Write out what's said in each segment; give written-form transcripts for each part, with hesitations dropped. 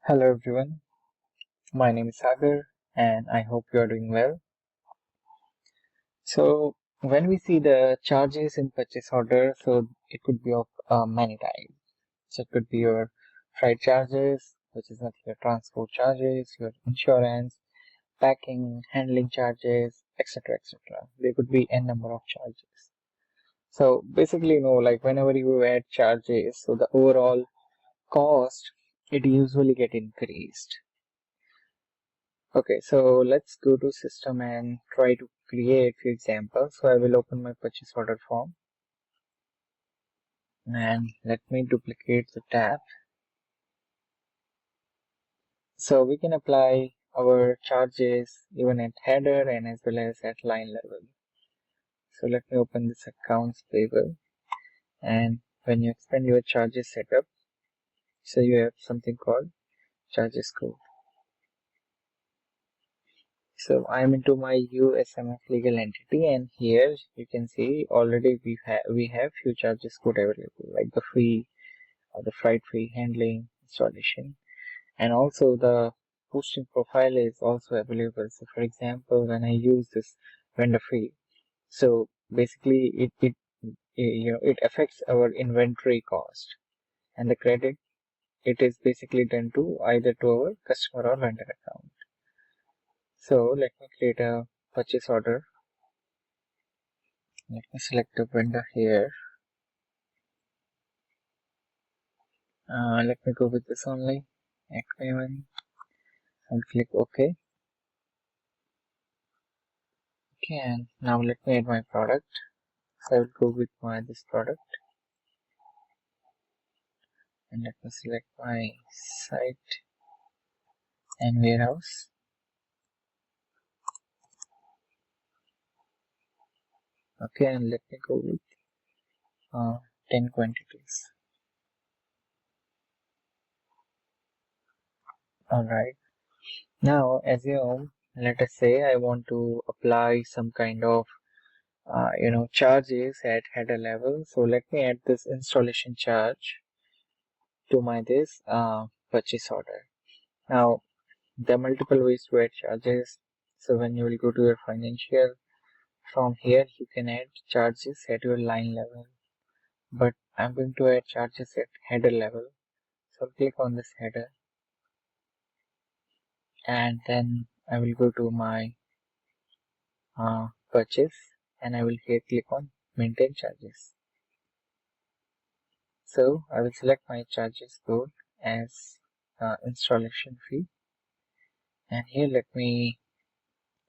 Hello everyone, my name is Sagar and I hope you are doing well. So when we see the charges in purchase order, so it could be of many types. So it could be your freight charges, which is nothing your transport charges, your insurance, packing, handling charges, etc. etc. There could be n number of charges. So basically, like whenever you add charges, so the overall cost it usually get increased. Okay, so let's go to system and try to create few examples. So I will open my purchase order form and let me duplicate the tab. So we can apply our charges even at header and as well as at line level. So let me open this accounts payable, and when you expand your charges setup, so you have something called charges code. So I am into my USMF legal entity, and here you can see already we have few charges code available, like the fee or the freight fee, handling, installation, and also the posting profile is also available. So for example, when I use this vendor fee, so basically it affects our inventory cost, and the credit it is basically done to either to our customer or vendor account. So let me create a purchase order. Let me select the vendor here. Let me go with this only. Agreement. I'll click OK. Okay, and now let me add my product. So I will go with this product, and let me select my site and warehouse. Okay, and let me go with 10 quantities. Alright, now assume, let us say I want to apply some kind of charges at header level. So let me add this installation charge to my this purchase order. Now there are multiple ways to add charges. So when you will go to your financial, from here you can add charges at your line level, but I'm going to add charges at header level. So click on this header, and then I will go to my purchase, and I will here click on maintain charges. So I will select my charges code as installation fee, and here let me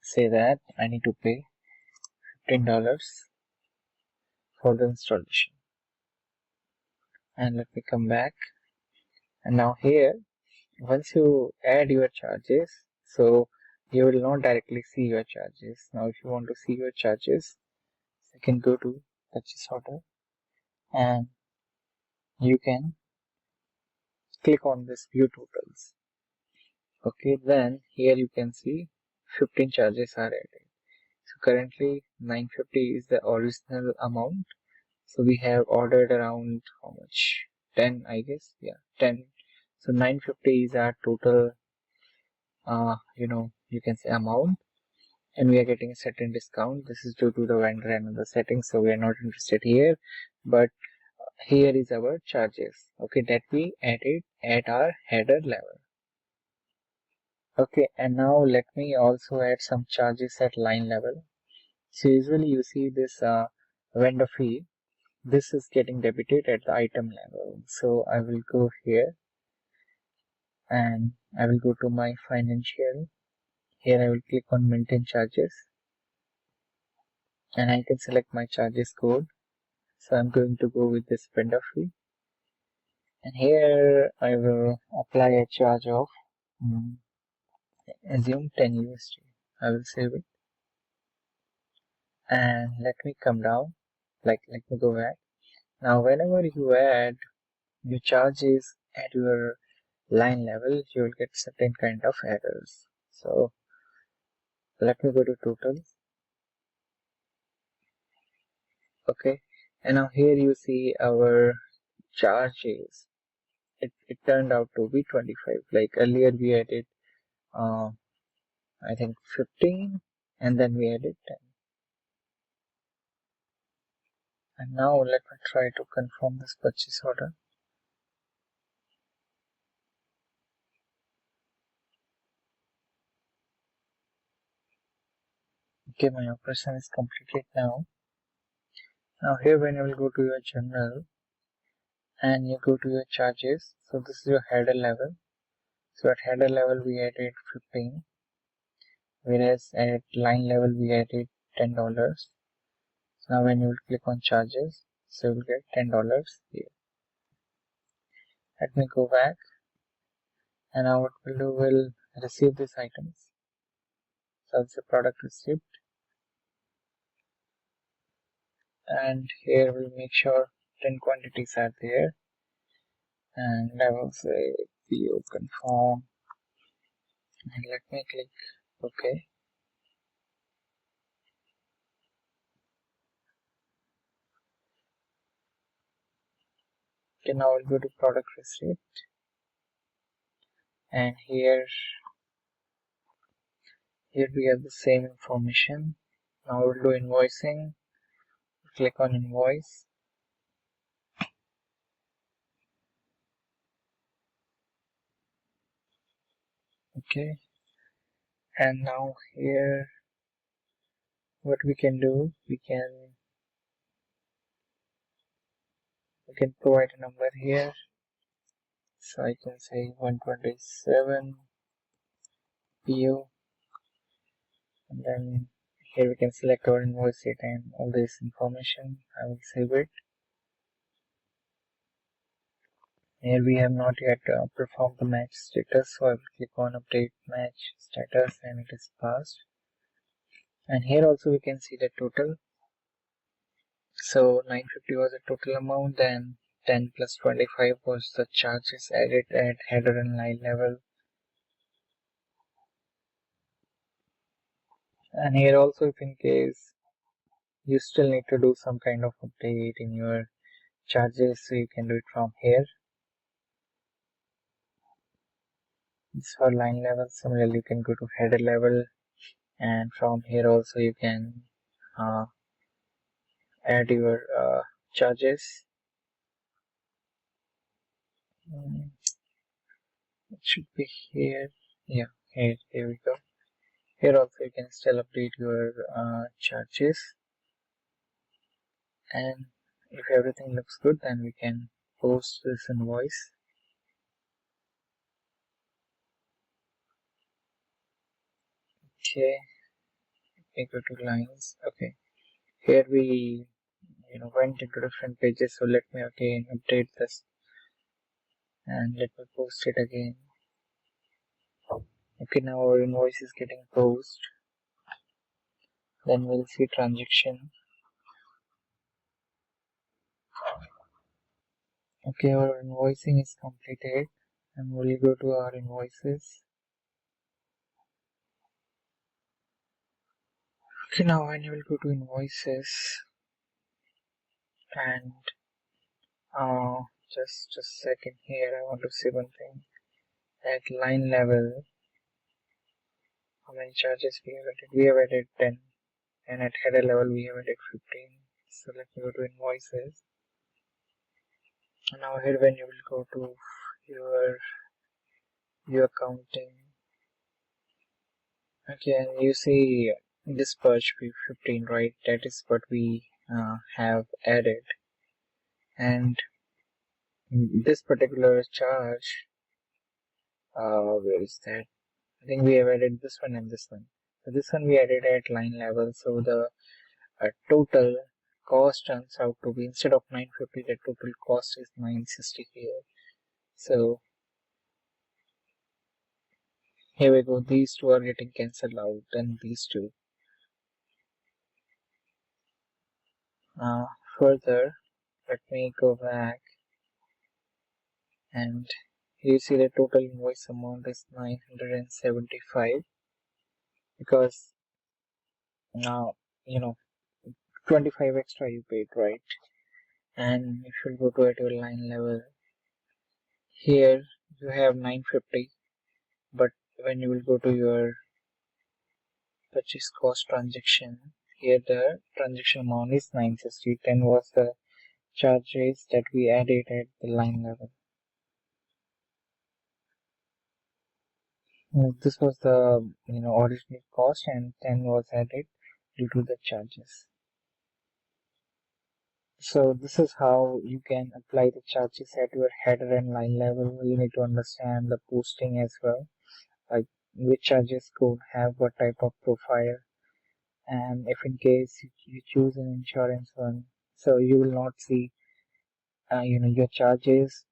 say that I need to pay $15 for the installation. And let me come back, and now here once you add your charges, so you will not directly see your charges. Now if you want to see your charges, you can go to purchase order and you can click on this view totals. Okay, then here you can see 15 charges are added. So currently 950 is the original amount. So we have ordered around how much? 10, I guess. Yeah, 10. So 950 is our total you can say amount, and we are getting a certain discount. This is due to the vendor and other settings, so we are not interested here, but here is our charges, okay, that we added at our header level. Okay, and now let me also add some charges at line level. So usually you see this vendor fee, this is getting debited at the item level. So I will go here and I will go to my financial. Here I will click on maintain charges, and I can select my charges code. So I'm going to go with this vendor fee, and here I will apply a charge of assume 10 USD. I will save it, and let me come down, let me go back. Now whenever you add your charges at your line level, you will get certain kind of errors. So let me go to totals. Okay, and now here you see our charges. it turned out to be 25. Like earlier we added I think 15 and then we added 10. And now let me try to confirm this purchase order. Okay, my operation is completed now. Now here when you will go to your journal and you go to your charges, so this is your header level. So at header level we added 15, whereas at line level we added $10. So now when you will click on charges, so you will get $10 here. Let me go back, and now what we'll do, will receive these items. So it's a product receipt, and here we'll make sure 10 quantities are there, and I will say PO confirm, and let me click OK. Okay, now we'll go to product receipt, and here we have the same information. Now we'll do invoicing. Click on invoice. Okay, and now here what we can do, we can provide a number here. So I can say 127 PO, and then here we can select our invoice date and all this information. I will save it. Here we have not yet performed the match status, so I will click on update match status, and it is passed. And here also we can see the total. So 950 was the total amount, then 10 plus 25 was the charges added at header and line level. And here also, if in case you still need to do some kind of update in your charges, so you can do it from here. This for line level. Similarly, you can go to header level, and from here also you can add your charges. It should be here. Yeah, here we go. Here also you can still update your charges, and if everything looks good, then we can post this invoice. Okay, we go to lines. Okay, here we went into different pages, so let me again update this and let me post it again. Okay, now our invoice is getting posted. Then we'll see transaction. Okay, our invoicing is completed, and we'll go to our invoices. Okay, now when you will go to invoices, and just a second here, I want to say one thing. At line level, how many charges we have added? We have added 10, and at header level we have added 15. So let me go to invoices. And now here when you will go to your accounting, okay, and you see dispatch 15, right? That is what we have added, and this particular charge, where is that? I think we have added this one and this one. So this one we added at line level, so the total cost turns out to be, instead of 950, the total cost is 960 here. So here we go, these two are getting cancelled out, and these two. Further, let me go back, and you see the total invoice amount is 975, because now 25 extra you paid, right? And if you go to at your line level, Here you have 950, but when you will go to your purchase cost transaction, here the transaction amount is 960. 10 was the charges that we added at the line level. This was the original cost, and 10 was added due to the charges. So this is how you can apply the charges at your header and line level. You need to understand the posting as well, like which charges code have what type of profile, and if in case you choose an insurance one, so you will not see your charges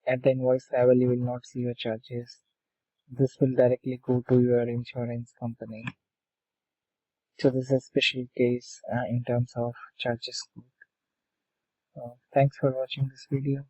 at the invoice level. You will not see your charges. This will directly go to your insurance company. So this is a special case in terms of charges code. Thanks for watching this video.